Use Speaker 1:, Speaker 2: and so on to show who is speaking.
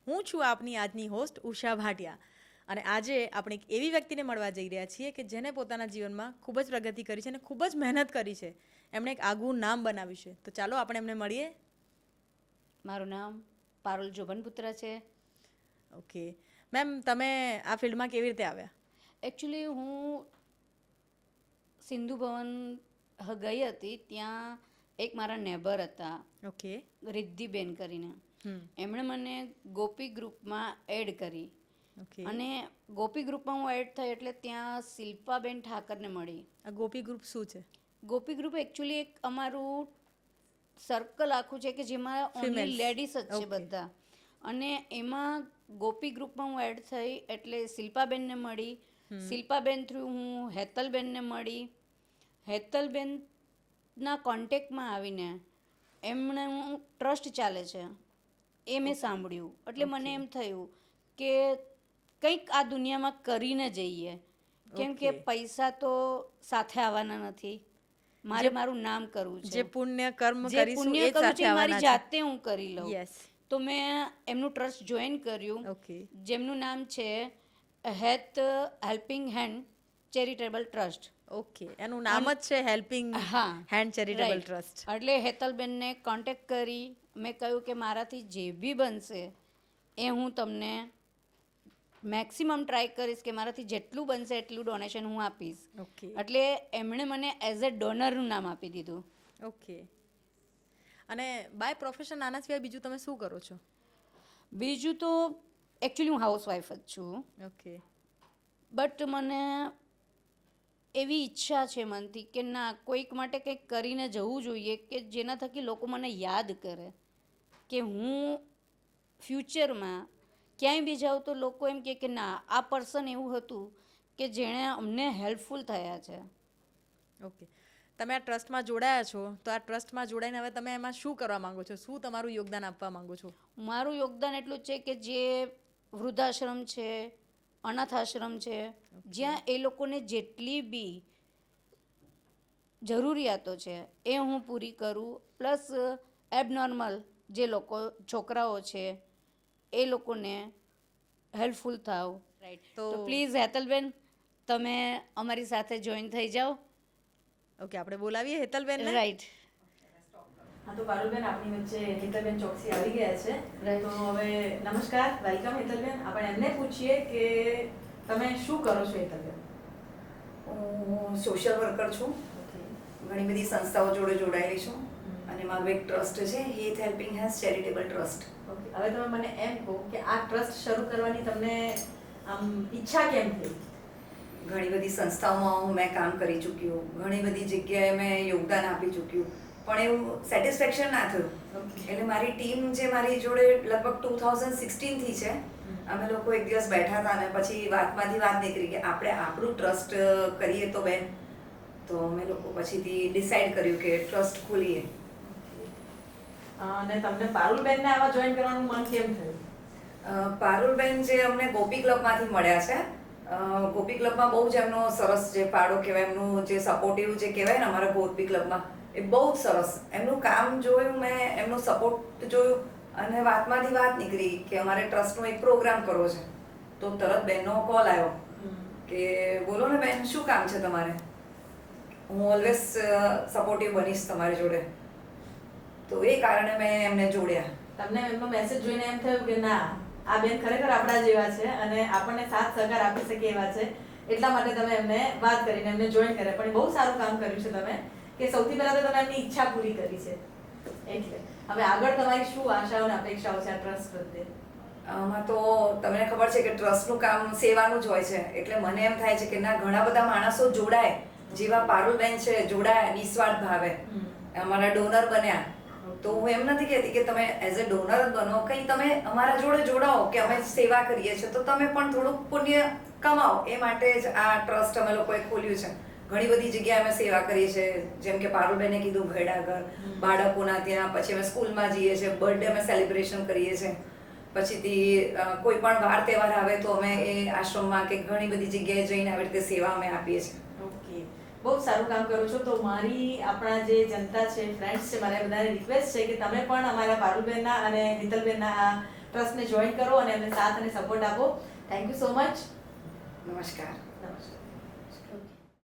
Speaker 1: હું છું આપની આજની હોસ્ટ ઉષા ભાટિયા અને આજે આપણે એક એવી વ્યક્તિને મળવા જઈ રહ્યા છીએ કે જેને પોતાના જીવનમાં ખૂબ જ પ્રગતિ કરી છે અને ખૂબ જ મહેનત કરી છે. એમણે એક આગવું નામ બનાવ્યું છે. તો ચાલો આપણે એમને મળીએ.
Speaker 2: મારું નામ પારુલ જોબનપુત્ર છે.
Speaker 1: ઓકે મેમ, તમે આ ફિલ્ડમાં કેવી રીતે આવ્યા?
Speaker 2: એકચ્યુઅલી હું સિંધુ ભવન ગઈ હતી. ત્યાં એક મારા નેબર હતા,
Speaker 1: ઓકે.
Speaker 2: રિદ્ધિબેન કરીને.
Speaker 1: હમ.
Speaker 2: એમણે મને ગોપી ગ્રુપમાં એડ કરી
Speaker 1: ઓકે.
Speaker 2: અને ગોપી ગ્રુપમાં હું એડ થઈ એટલે ત્યાં શિલ્પાબેન ઠાકરને મળી.
Speaker 1: આ ગોપી ગ્રુપ શું છે?
Speaker 2: ગોપી ગ્રુપ એકચ્યુઅલી એક અમારું સર્કલ આખું છે કે જેમાં ઓનલી
Speaker 1: Females.
Speaker 2: લેડીઝ જ છે
Speaker 1: Okay.
Speaker 2: બધા. અને એમાં ગોપી ગ્રુપમાં હું એડ થઈ એટલે શિલ્પાબેનને મળી. શિલ્પાબેન થ્રુ હું હેતલબેનને મળી. હેતલબેનના કોન્ટેક્ટમાં આવીને એમણે હું ટ્રસ્ટ ચાલે છે એ મેં સાંભળ્યું એટલે મને એમ થયું કે કંઈક આ દુનિયામાં કરીને જઈએ. કેમ કે
Speaker 1: Okay.
Speaker 2: પૈસા તો સાથે આવવાના નથી. મારે મારું નામ કરવું છે.
Speaker 1: જે પુણ્ય કર્મ
Speaker 2: જે
Speaker 1: કરીશું
Speaker 2: પુણ્ય
Speaker 1: એ જ
Speaker 2: કરવું
Speaker 1: સાથે
Speaker 2: છે એ મારી
Speaker 1: આવવાના છે.
Speaker 2: જાતે હું કરી લઉં.
Speaker 1: યસ.
Speaker 2: તો મેં એમનું ટ્રસ્ટ જોઈન કર્યું.
Speaker 1: ઓકે.
Speaker 2: જેમનું નામ છે હેત helping hand charitable trust.
Speaker 1: Okay, એનું નામ જ છે હેલ્પિંગ
Speaker 2: હા,
Speaker 1: હેન્ડ ચેરિટેબલ
Speaker 2: right.
Speaker 1: ટ્રસ્ટ.
Speaker 2: એટલે હેતલબેનને કોન્ટેક્ટ કરી મેં કહ્યું કે મારાથી જે બી બનશે એ હું તમને મેક્સિમમ ટ્રાય કરીશ કે મારાથી જેટલું બનશે એટલું ડોનેશન હું આપીશ.
Speaker 1: ઓકે.
Speaker 2: એટલે એમણે મને એઝ અ ડોનરનું નામ આપી દીધું.
Speaker 1: ઓકે. અને બાય પ્રોફેશન આના સિવાય બીજું તમે શું કરો છો?
Speaker 2: બીજું તો એકચ્યુઅલી હું હાઉસવાઈફ જ છું.
Speaker 1: ઓકે.
Speaker 2: બટ મને એવી ઈચ્છા છે મનથી કે ના, કોઈક માટે કંઈક કરીને જવું જોઈએ કે જેના થકી લોકો મને યાદ કરે કે હું ફ્યુચરમાં ક્યાંય બી જાઉં તો લોકો એમ કહે કે ના, આ પર્સન એવું હતું કે જેણે અમને હેલ્પફુલ થયા છે.
Speaker 1: ઓકે. તમે આ ટ્રસ્ટમાં જોડાયા છો, તો આ ટ્રસ્ટમાં જોડાઈને હવે તમે એમાં શું કરવા માંગો છો? શું તમારું યોગદાન આપવા માંગો છો?
Speaker 2: મારું યોગદાન એટલું જ છે કે જે વૃદ્ધાશ્રમ છે, અનાથ આશ્રમ છે, જ્યાં એ લોકોને જેટલી બી જરૂરિયાતો છે એ હું પૂરી કરું. પ્લસ એબનોર્મલ જે લોકો છોકરાઓ છે એ લોકોને હેલ્પફુલ થાવ. રાઈટ. તો પ્લીઝ હેતલબેન, તમે અમારી સાથે જોઈન થઈ જાઓ.
Speaker 1: ઓકે, આપણે બોલાવીએ હેતલબેનને.
Speaker 2: રાઈટ.
Speaker 1: હા, તો પારુલબેન આપણી વચ્ચે હેતલબેન ચોકસી આવી ગયા છે.
Speaker 2: Right.
Speaker 1: તો હવે નમસ્કાર, વેલકમ હેતલબેન. આપણે એમને પૂછીએ કે તમે શું કરો છો હેતલબેન?
Speaker 3: હું સોશિયલ વર્કર છું. ઘણી બધી સંસ્થાઓ જોડે જોડાયેલી છું અને મારું એક ટ્રસ્ટ છે હેત helping hand charitable trust.
Speaker 1: Okay. હવે તમે મને એમ કહો કે આ ટ્રસ્ટ શરૂ કરવાની તમને આમ ઈચ્છા કેમ થઈ?
Speaker 3: ઘણી બધી સંસ્થાઓમાં મેં કામ કરી ચૂક્યું, ઘણી બધી જગ્યાએ મેં યોગદાન આપી ચૂક્યું, પણ એવું સેટિસ્ફેક્શન ના થયું. એટલે મારી ટીમ જે મારી જોડે લગભગ 2016થી છે, અમે લોકો એક દિવસ બેઠા હતા અને પછી વાતમાંથી વાત નીકળી કે આપણે આપણું ટ્રસ્ટ કરીએ તો બેન. તો અમે લોકો પછીથી ડિસાઈડ કર્યું કે ટ્રસ્ટ ખોલીએ.
Speaker 1: અને તમને પારુલબેનને આવા જોઈન કરવાનું મન કેમ થયું?
Speaker 3: પારુલબેન જે અમને ગોપી ક્લબમાંથી મળ્યા છે. ગોપી ક્લબમાં બહુ જ એમનો સરસ જે પાડો કહેવાય, એમનું જે સપોર્ટિવ જે કહેવાય ને અમારા ગોપી ક્લબમાં, એ બહુ જ સરસ એમનું કામ જોયું, મેં એમનું સપોર્ટ જોયું અને વાતમાંથી વાત નીકળી કે અમારે ટ્રસ્ટનો એક પ્રોગ્રામ કરવો છે. તો તરત બેનનો કોલ આવ્યો કે બોલો ને બેન, શું કામ છે તમારે? હું ઓલવેઝ સપોર્ટિવ બનીશ તમારી જોડે. તો એ કારણે મેં એમને જોડ્યા.
Speaker 1: તમને એમનો મેસેજ જોઈને એમ થયું કે ના, આ બેન ખરેખર આપણા જેવા છે અને આપણને સાથ સહકાર આપી શકે એવા છે, એટલા માટે તમે એમને વાત કરીને એમને જોઈન કર્યા. પણ બહુ સારું કામ કર્યું છે તમે કે સૌથી પહેલા તો તમે એમની ઈચ્છા પૂરી કરી છે. એટલે હવે આગળ તમારી શું આશાઓ અને અપેક્ષાઓ છે આ ટ્રસ્ટ પ્રત્યે?
Speaker 3: આમાં તો તમને ખબર છે કે ટ્રસ્ટનું કામ સેવાનું જ હોય છે. એટલે મને એમ થાય છે કે ના, ઘણા બધા માણસો જોડાય, જેવા પારુલબેન છે જોડાયા નિસ્વાર્થ ભાવે, અમારા ડોનર બન્યા. તો હું એમ નથી કહેતી કે તમે એઝ અ ડોનર જ બનો, કંઈ તમે અમારા જોડે જોડાઓ કે અમે સેવા કરીએ છીએ તો તમે પણ થોડુંક પુણ્ય કમાઓ. એ માટે જ આ ટ્રસ્ટ અમે લોકોએ ખોલ્યું છે. ઘણી બધી જગ્યાએ અમે સેવા કરીએ છીએ, જેમ કે પારુલબેને કીધું ઘરડાઘર, બાળકોના ત્યાં, પછી અમે સ્કૂલમાં જઈએ છીએ, બર્થડે અમે સેલિબ્રેશન કરીએ છીએ, પછીથી કોઈ પણ વાર તહેવાર આવે તો અમે એ આશ્રમમાં કે ઘણી બધી જગ્યાએ જઈને આવી રીતે સેવા અમે આપીએ છીએ.
Speaker 1: ઓકે, બહુ સારું કામ કરો છો. તો મારી આપણા જે જનતા છે, ફ્રેન્ડ્સ છે, મારે બધાને રિક્વેસ્ટ છે કે તમે પણ અમારા પારુલબેનના અને હિતલબેનના આ ટ્રસ્ટને જોઈન કરો અને એમને સાથ અને સપોર્ટ આપો. Thank you so much.
Speaker 3: નમસ્કાર.
Speaker 1: નમસ્કાર.